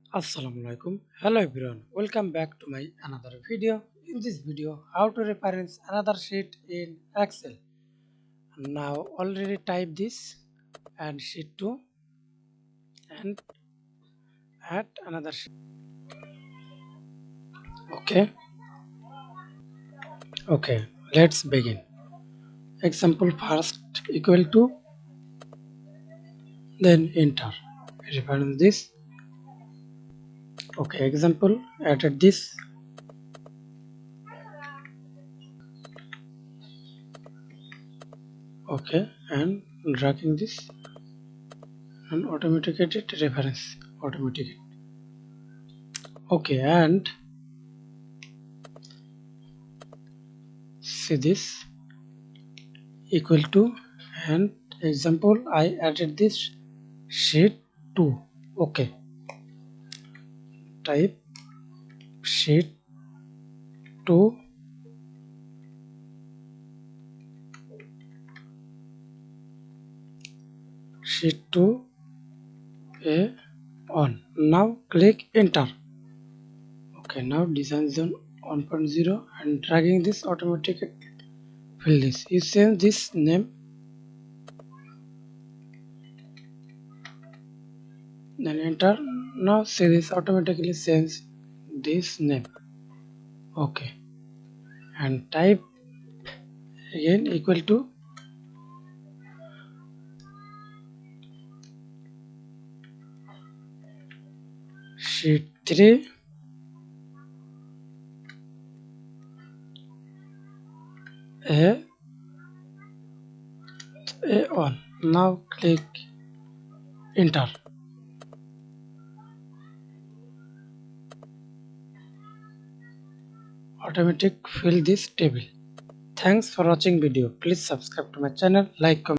Assalamualaikum. Hello everyone. Welcome back to my another video. In this video, how to reference another sheet in Excel. Now already type this and sheet 2 and add another sheet. Okay. Okay. Let's begin. Example first equal to, then enter. Reference this. Okay. Example added this. Okay. And dragging this and automatically reference automatically. Okay. And see this equal to, and example I added this sheet 2. Okay, type sheet 2 sheet 2 a on. Now click enter. Okay, now design zone 1.0 and dragging this automatic fill this. You save this name, then enter. Now see this automatically saves this name. Okay, and type again equal to sheet 3 a on. Now click enter. Automatic fill this table. Thanks for watching video. Please subscribe to my channel, like, comment.